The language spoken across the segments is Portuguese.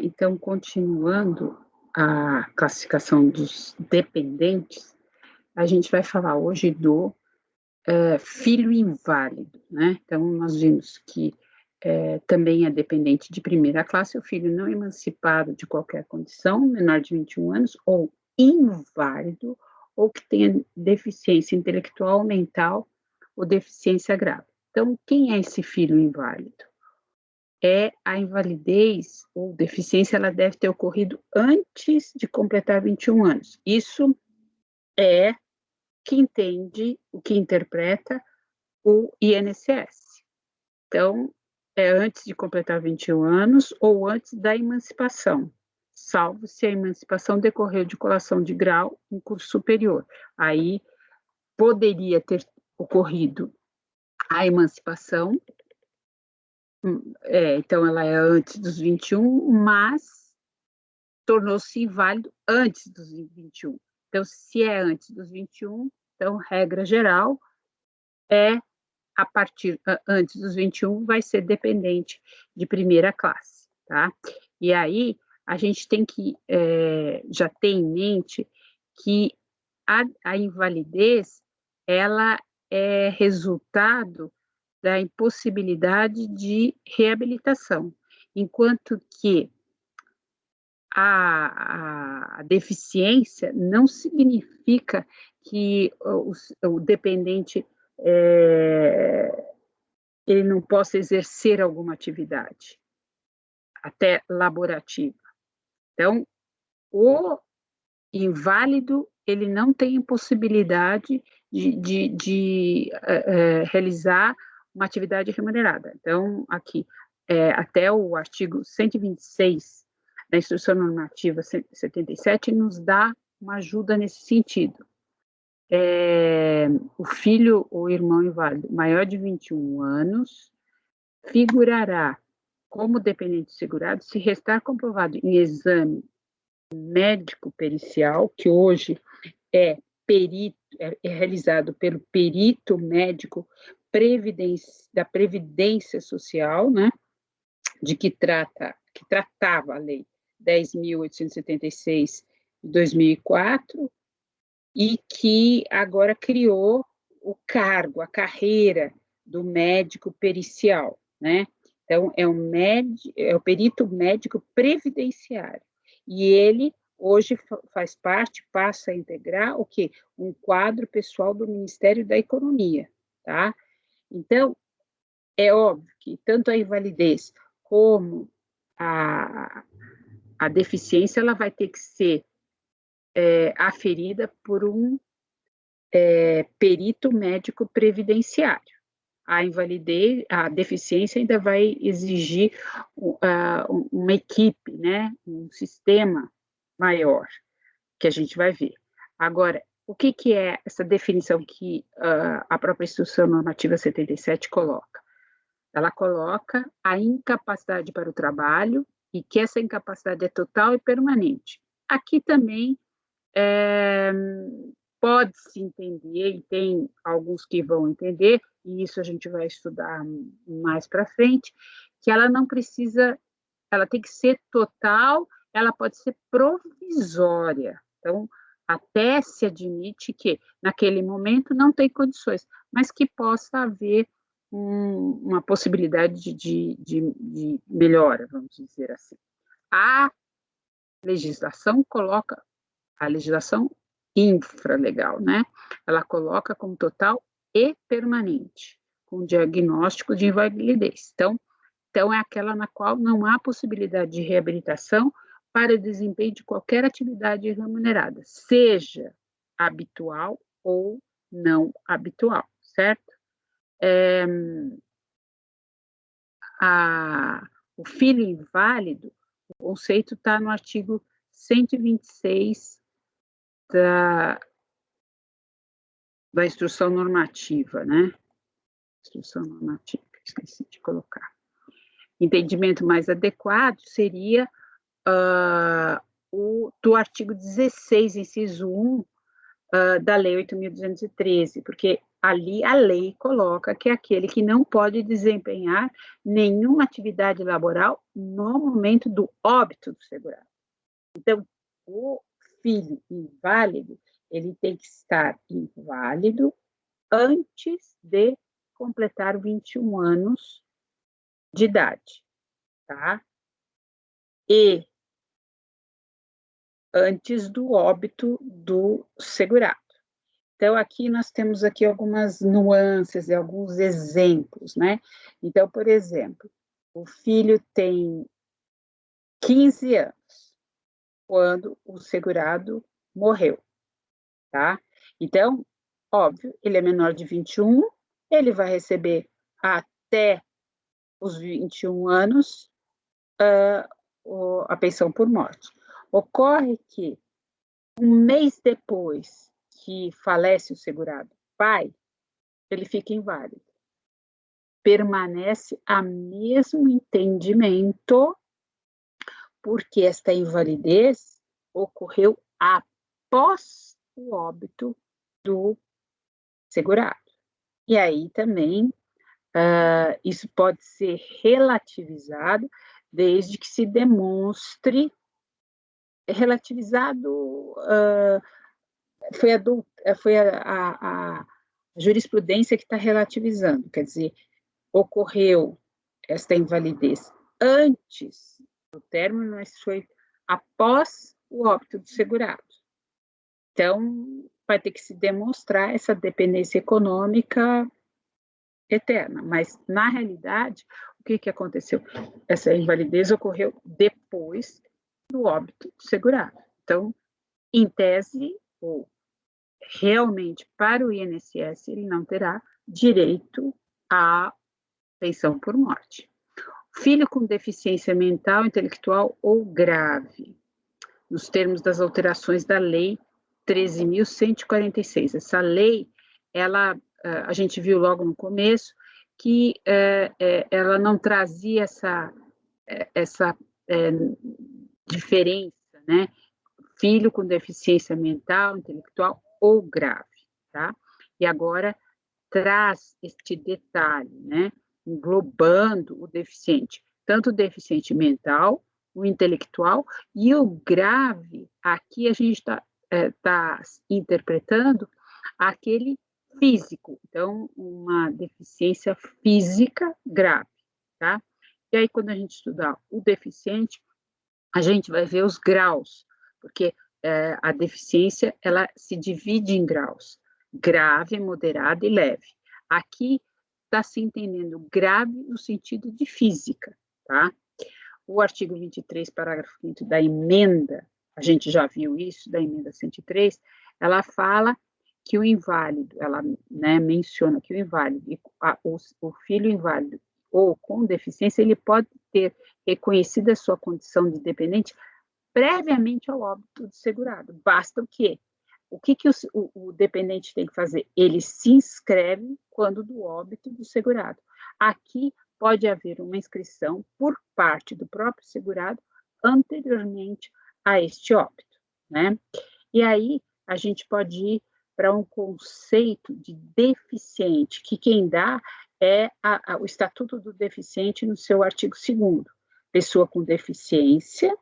Então, continuando a classificação dos dependentes, a gente vai falar hoje do filho inválido, né? Então, nós vimos que também é dependente de primeira classe, o filho não emancipado de qualquer condição, menor de 21 anos, ou inválido, ou que tenha deficiência intelectual, mental ou deficiência grave. Então, quem é esse filho inválido? A invalidez ou deficiência, ela deve ter ocorrido antes de completar 21 anos. Isso é que entende, o que interpreta o INSS. Então, é antes de completar 21 anos ou antes da emancipação, salvo se a emancipação decorreu de colação de grau em curso superior. Aí poderia ter ocorrido a emancipação, então ela é antes dos 21, mas tornou-se inválido antes dos 21. Então, se é antes dos 21, então, regra geral, a partir antes dos 21, vai ser dependente de primeira classe, tá? E aí, a gente tem que já ter em mente que a invalidez, ela é resultado da impossibilidade de reabilitação, enquanto que a deficiência não significa que o dependente ele não possa exercer alguma atividade, até laborativa. Então, o inválido, ele não tem possibilidade de realizar uma atividade remunerada. Então, aqui, até o artigo 126 da Instrução Normativa 77 nos dá uma ajuda nesse sentido. O filho ou irmão inválido maior de 21 anos figurará como dependente segurado se restar comprovado em exame médico pericial, que hoje é realizado pelo perito médico da Previdência Social, né, que tratava a lei 10.876 de 2004, e que agora criou o cargo, a carreira do médico pericial, né? Então, é o perito médico previdenciário. E ele, hoje, faz parte, passa a integrar o quê? Um quadro pessoal do Ministério da Economia, tá? Então, é óbvio que tanto a invalidez como a deficiência, ela vai ter que ser aferida por um perito médico previdenciário. A invalidez, a deficiência ainda vai exigir uma equipe, né, um sistema maior, que a gente vai ver. Agora, o que é essa definição que a própria Instrução Normativa 77 coloca? Ela coloca a incapacidade para o trabalho e que essa incapacidade é total e permanente. Aqui também pode-se entender, e tem alguns que vão entender, e isso a gente vai estudar mais para frente, que ela não precisa, ela tem que ser total, ela pode ser provisória. Então, até se admite que naquele momento não tem condições, mas que possa haver uma possibilidade de melhora, vamos dizer assim. A legislação coloca, a legislação infralegal, né? Ela coloca como total e permanente, com diagnóstico de invalidez. Então, é aquela na qual não há possibilidade de reabilitação para o desempenho de qualquer atividade remunerada, seja habitual ou não habitual, certo? O filho inválido, o conceito está no artigo 126 da instrução normativa, né? Instrução normativa, esqueci de colocar. Entendimento mais adequado seria do artigo 16, inciso 1, da Lei 8.213, porque ali a lei coloca que é aquele que não pode desempenhar nenhuma atividade laboral no momento do óbito do segurado. Então, o filho inválido, ele tem que estar inválido antes de completar 21 anos de idade, tá? E antes do óbito do segurado. Então, aqui nós temos aqui algumas nuances e alguns exemplos, né? Então, por exemplo, o filho tem 15 anos quando o segurado morreu, tá? Então, óbvio, ele é menor de 21, ele vai receber até os 21 anos a pensão por morte. Ocorre que um mês depois que falece o segurado pai, ele fica inválido. Permanece a mesmo entendimento, porque esta invalidez ocorreu após o óbito do segurado. E aí também isso pode ser relativizado desde que se demonstre relativizado foi a jurisprudência que está relativizando, quer dizer, ocorreu esta invalidez antes do término, mas foi após o óbito do segurado. Então, vai ter que se demonstrar essa dependência econômica eterna, mas, na realidade, o que aconteceu? Essa invalidez ocorreu depois do óbito do segurado. Então, em tese, ou realmente para o INSS, ele não terá direito à pensão por morte. Filho com deficiência mental, intelectual ou grave, nos termos das alterações da Lei 13.146. Essa lei, a gente viu logo no começo que ela não trazia essa diferença, né? Filho com deficiência mental, intelectual ou grave, tá? E agora traz este detalhe, né? Englobando o deficiente, tanto o deficiente mental, o intelectual e o grave. Aqui a gente tá interpretando aquele físico, então uma deficiência física grave, tá? E aí quando a gente estudar o deficiente, a gente vai ver os graus, porque a deficiência ela se divide em graus, grave, moderada e leve. Aqui está se entendendo grave no sentido de física, tá? O artigo 23, parágrafo 5º da emenda, a gente já viu isso, da emenda 103, ela fala que o inválido, ela menciona que o inválido, o filho inválido ou com deficiência, ele pode ter reconhecido a sua condição de dependente previamente ao óbito do segurado. Basta o quê? O que o dependente tem que fazer? Ele se inscreve quando do óbito do segurado. Aqui pode haver uma inscrição por parte do próprio segurado anteriormente a este óbito, né? E aí a gente pode ir para um conceito de deficiente, que quem dá é o Estatuto do Deficiente no seu artigo 2º. Pessoa com deficiência,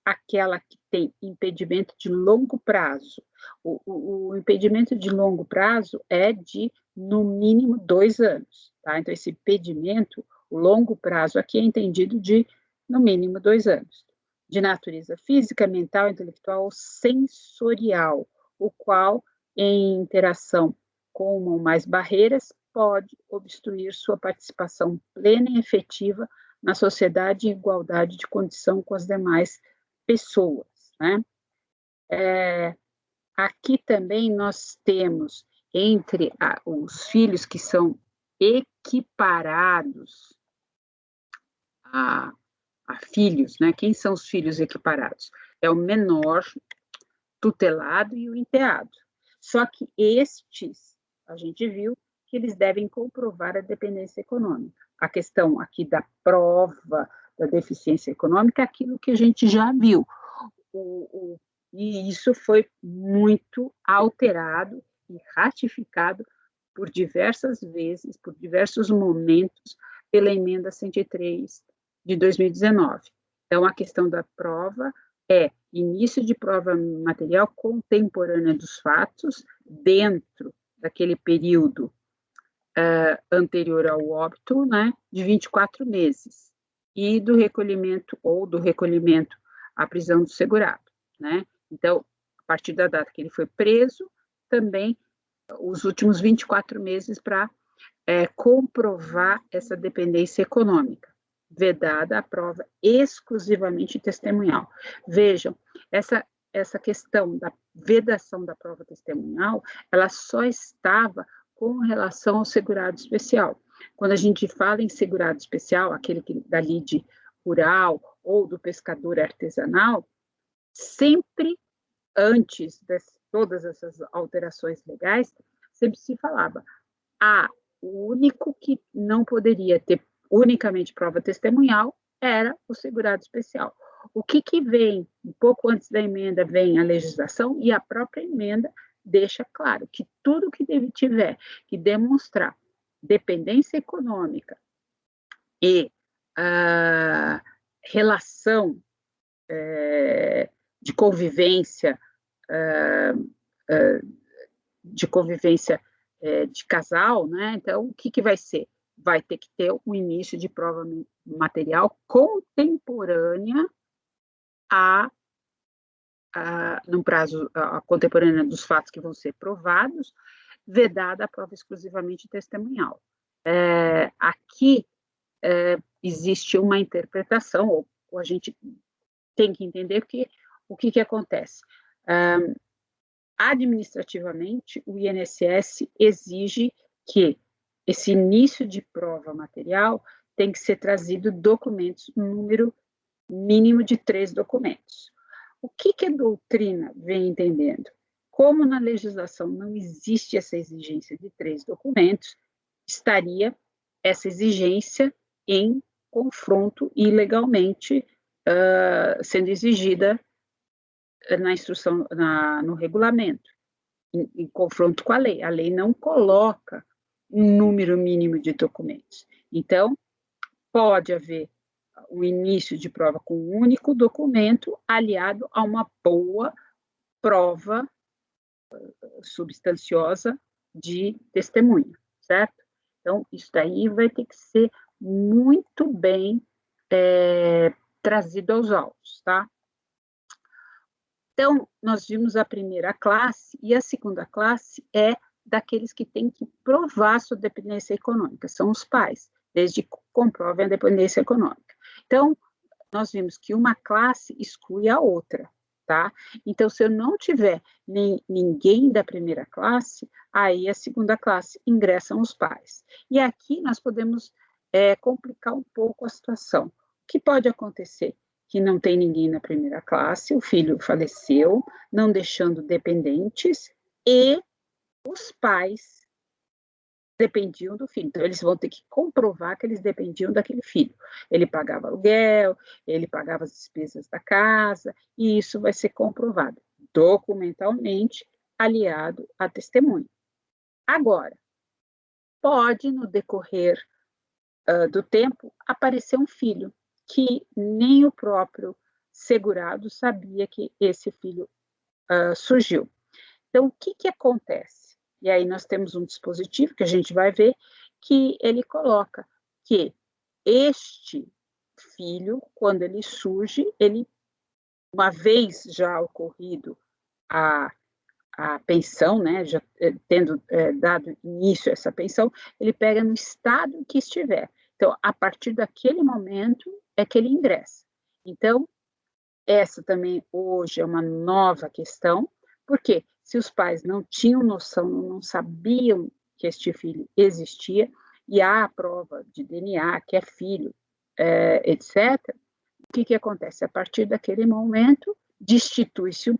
aquela que tem impedimento de longo prazo. O impedimento de longo prazo é de, no mínimo, 2 anos, tá? Então, esse impedimento, o longo prazo aqui é entendido de, no mínimo, 2 anos. De natureza física, mental, intelectual ou sensorial, o qual, em interação com uma ou mais barreiras, pode obstruir sua participação plena e efetiva na sociedade em igualdade de condição com as demais pessoas, né? Aqui também nós temos entre os filhos que são equiparados a filhos, né? Quem são os filhos equiparados? É o menor tutelado e o enteado. Só que estes, a gente viu que eles devem comprovar a dependência econômica. A questão aqui da prova da deficiência econômica é aquilo que a gente já viu. E isso foi muito alterado e ratificado por diversas vezes, por diversos momentos, pela emenda 103 de 2019. Então, a questão da prova é início de prova material contemporânea dos fatos, dentro daquele período anterior ao óbito, né, de 24 meses, e do recolhimento à prisão do segurado, né? Então, a partir da data que ele foi preso, também os últimos 24 meses para comprovar essa dependência econômica, vedada a prova exclusivamente testemunhal. Vejam, essa questão da vedação da prova testemunhal, ela só estava com relação ao segurado especial. Quando a gente fala em segurado especial, aquele da lide rural ou do pescador artesanal, sempre antes de todas essas alterações legais, sempre se falava, o único que não poderia ter unicamente prova testemunhal era o segurado especial. O que vem, um pouco antes da emenda, vem a legislação, e a própria emenda deixa claro que tudo que tiver que demonstrar dependência econômica e relação de convivência, de casal, né? Então, o que vai ser? Vai ter que ter um início de prova material contemporânea no prazo contemporânea dos fatos que vão ser provados, vedada a prova exclusivamente testemunhal. Aqui existe uma interpretação, ou a gente tem que entender o que acontece. Administrativamente, o INSS exige que esse início de prova material tem que ser trazido documentos, um número mínimo de 3 documentos. O que a doutrina vem entendendo? Como na legislação não existe essa exigência de 3 documentos, estaria essa exigência em confronto ilegalmente sendo exigida na instrução, no regulamento, em confronto com a lei. A lei não coloca um número mínimo de documentos. Então, pode haver o início de prova com um único documento aliado a uma boa prova substanciosa de testemunha, certo? Então, isso daí vai ter que ser muito bem trazido aos autos, tá? Então, nós vimos a primeira classe, e a segunda classe é daqueles que têm que provar sua dependência econômica, são os pais, desde que comprovem a dependência econômica. Então, nós vimos que uma classe exclui a outra, tá? Então, se eu não tiver ninguém da primeira classe, aí a segunda classe ingressam os pais. E aqui nós podemos complicar um pouco a situação. O que pode acontecer? Que não tem ninguém na primeira classe, o filho faleceu, não deixando dependentes, e os pais dependiam do filho. Então, eles vão ter que comprovar que eles dependiam daquele filho. Ele pagava aluguel, ele pagava as despesas da casa, e isso vai ser comprovado documentalmente, aliado à testemunha. Agora, pode, no decorrer do tempo, aparecer um filho que nem o próprio segurado sabia que esse filho surgiu. Então, o que acontece? E aí nós temos um dispositivo que a gente vai ver que ele coloca que este filho, quando ele surge, uma vez já ocorrido a pensão, né, já tendo dado início a essa pensão, ele pega no estado em que estiver. Então, a partir daquele momento é que ele ingressa. Então, essa também hoje é uma nova questão, porque se os pais não tinham noção, não sabiam que este filho existia, e há a prova de DNA, que é filho, etc., o que acontece? A partir daquele momento, destitui-se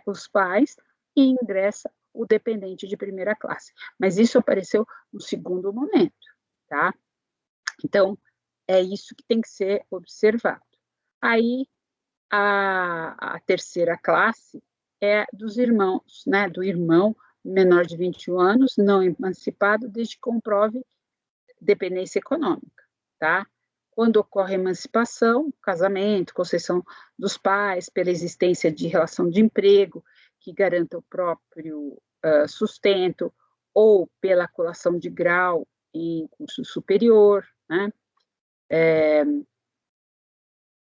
os pais e ingressa o dependente de primeira classe. Mas isso apareceu no segundo momento, tá? Então, é isso que tem que ser observado. Aí, a terceira classe é dos irmãos, né? Do irmão menor de 21 anos, não emancipado, desde que comprove dependência econômica, tá? Quando ocorre emancipação, casamento, concessão dos pais, pela existência de relação de emprego que garanta o próprio sustento, ou pela colação de grau em curso superior, né?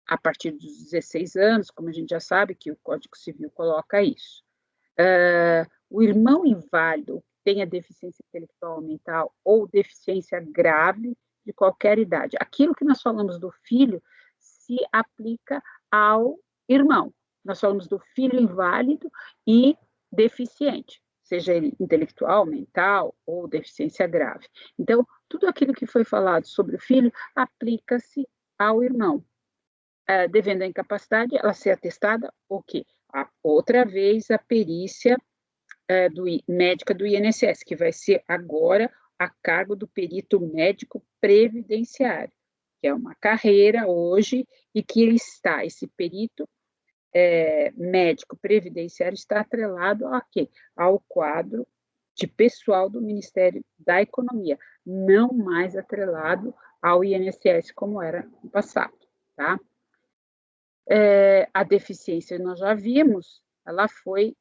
A partir dos 16 anos, como a gente já sabe que o Código Civil coloca isso. O irmão inválido tenha deficiência intelectual ou mental ou deficiência grave de qualquer idade. Aquilo que nós falamos do filho se aplica ao irmão. Nós falamos do filho inválido e deficiente, seja ele intelectual, mental ou deficiência grave. Então, tudo aquilo que foi falado sobre o filho aplica-se ao irmão. Devendo a incapacidade, ela ser atestada o quê? Outra vez a perícia médica do INSS, que vai ser agora a cargo do perito médico previdenciário, que é uma carreira hoje, e que esse perito médico previdenciário está atrelado a quê? Ao quadro de pessoal do Ministério da Economia, não mais atrelado ao INSS, como era no passado, tá? A deficiência, nós já vimos, ela foi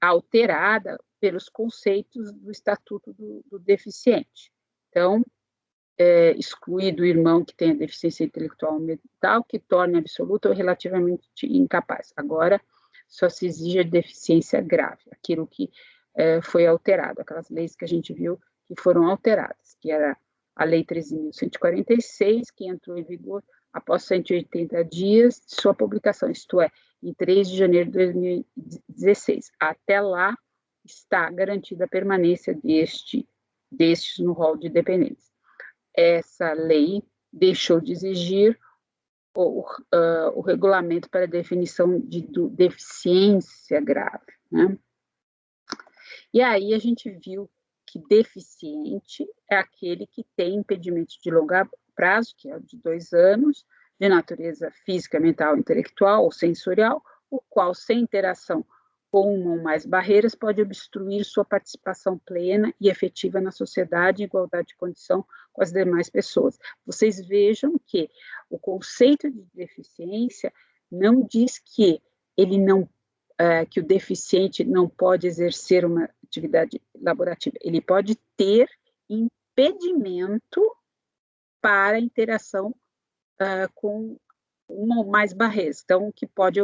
alterada pelos conceitos do Estatuto do Deficiente. Então, excluído o irmão que tenha deficiência intelectual ou mental, que torne absoluta ou relativamente incapaz. Agora, só se exige a deficiência grave, aquilo que foi alterado, aquelas leis que a gente viu que foram alteradas, que era a Lei 13.146, que entrou em vigor após 180 dias de sua publicação, isto é, em 3 de janeiro de 2016. Até lá, está garantida a permanência destes no rol de dependentes. Essa lei deixou de exigir o regulamento para a definição de deficiência grave, né? E aí a gente viu que deficiente é aquele que tem impedimento de longo prazo, que é o de 2 anos, de natureza física, mental, intelectual ou sensorial, o qual, sem interação com uma ou mais barreiras, pode obstruir sua participação plena e efetiva na sociedade em igualdade de condição com as demais pessoas. Vocês vejam que o conceito de deficiência não diz que ele não que o deficiente não pode exercer uma atividade laborativa, ele pode ter impedimento para interação com uma ou mais barreiras, então, que pode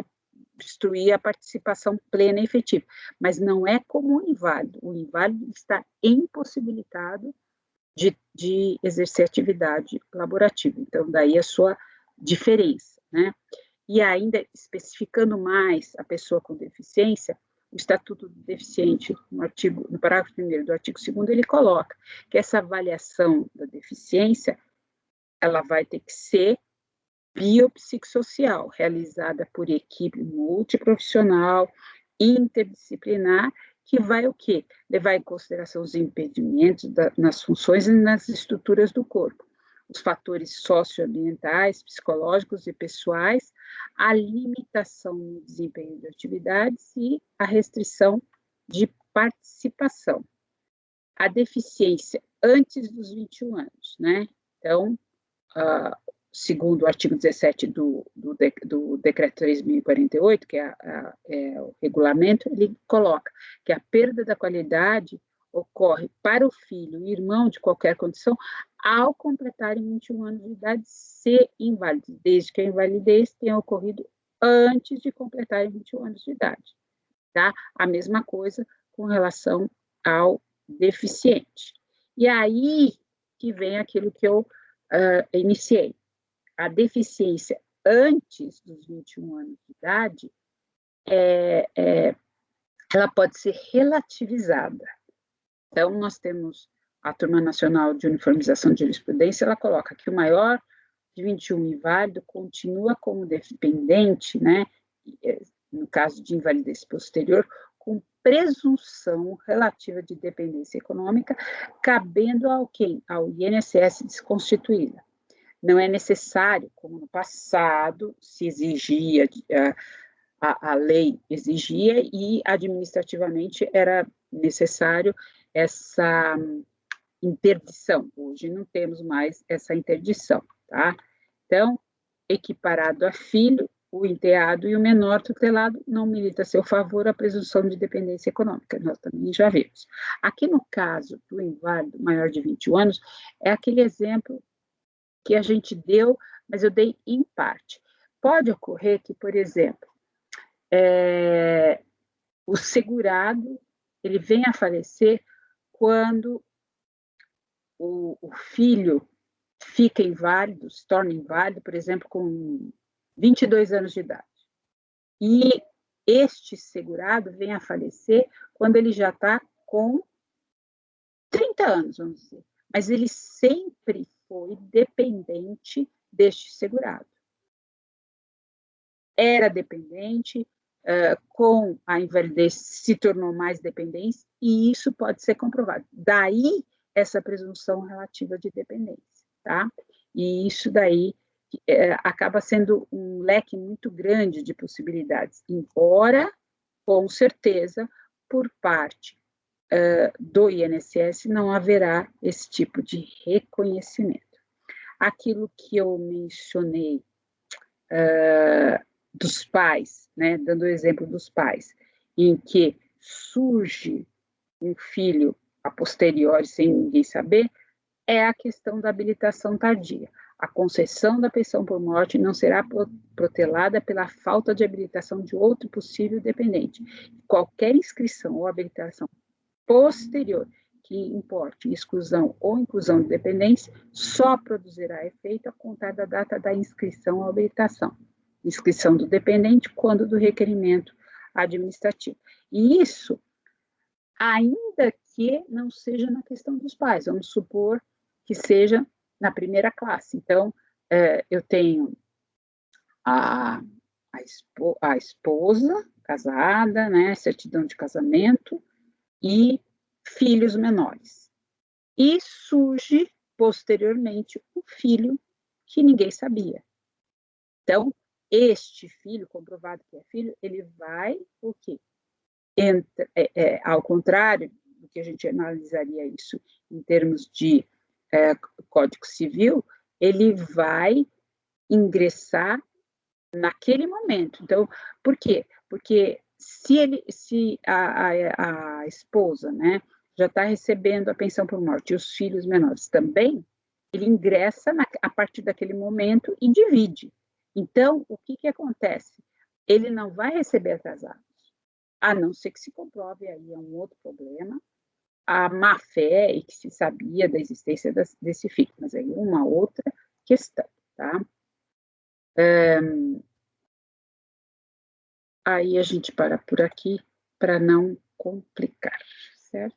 obstruir a participação plena e efetiva, mas não é como o inválido está impossibilitado de exercer atividade laborativa, então, daí a sua diferença, né? E ainda especificando mais a pessoa com deficiência, o Estatuto do Deficiente, no parágrafo 1º do artigo 2º, ele coloca que essa avaliação da deficiência, ela vai ter que ser biopsicossocial, realizada por equipe multiprofissional, interdisciplinar, que vai o quê? Levar em consideração os impedimentos nas funções e nas estruturas do corpo, os fatores socioambientais, psicológicos e pessoais, a limitação no desempenho de atividades e a restrição de participação. A deficiência antes dos 21 anos, né? Então, segundo o artigo 17 do Decreto 3.048, que é o regulamento, ele coloca que a perda da qualidade ocorre para o filho e irmão de qualquer condição ao completarem 21 anos de idade, se inválidos, desde que a invalidez tenha ocorrido antes de completarem 21 anos de idade, tá? A mesma coisa com relação ao deficiente. E aí que vem aquilo que eu iniciei. A deficiência antes dos 21 anos de idade, ela pode ser relativizada. Então, nós temos a Turma Nacional de Uniformização de Jurisprudência, ela coloca que o maior de 21 inválido continua como dependente, né, no caso de invalidez posterior, com presunção relativa de dependência econômica, cabendo ao quem? Ao INSS desconstituída. Não é necessário, como no passado se exigia, a lei exigia e administrativamente era necessário essa interdição. Hoje não temos mais essa interdição, tá? Então, equiparado a filho, o enteado e o menor tutelado não milita a seu favor a presunção de dependência econômica. Nós também já vimos. Aqui no caso do inválido maior de 21 anos, é aquele exemplo que a gente deu, mas eu dei em parte. Pode ocorrer que, por exemplo, o segurado ele venha a falecer quando o filho fica inválido, se torna inválido, por exemplo, com 22 anos de idade. E este segurado vem a falecer quando ele já está com 30 anos, vamos dizer. Mas ele sempre foi dependente deste segurado. Era dependente, com a invalidez se tornou mais dependente, e isso pode ser comprovado. Daí, essa presunção relativa de dependência, tá? E isso daí acaba sendo um leque muito grande de possibilidades, embora, com certeza, por parte do INSS não haverá esse tipo de reconhecimento. Aquilo que eu mencionei dos pais, né, dando o exemplo dos pais, em que surge um filho a posteriori sem ninguém saber, é a questão da habilitação tardia. A concessão da pensão por morte não será protelada pela falta de habilitação de outro possível dependente. Qualquer inscrição ou habilitação posterior que importe exclusão ou inclusão de dependentes só produzirá efeito a contar da data da inscrição ou habilitação. Inscrição do dependente quando do requerimento administrativo. E isso, ainda que não seja na questão dos pais, vamos supor que seja na primeira classe. Então, eu tenho a esposa casada, né, certidão de casamento e filhos menores. E surge, posteriormente, um filho que ninguém sabia. Então, este filho, comprovado que é filho, ele vai o quê? Ao contrário do que a gente analisaria isso em termos de Código Civil, ele vai ingressar naquele momento. Então, por quê? Porque se a esposa, né, já está recebendo a pensão por morte e os filhos menores também, ele ingressa a partir daquele momento e divide. Então, o que acontece? Ele não vai receber atrasado, a não ser que se comprove aí um outro problema, a má-fé e que se sabia da existência desse filho, mas aí uma outra questão, tá? Aí a gente para por aqui para não complicar, certo?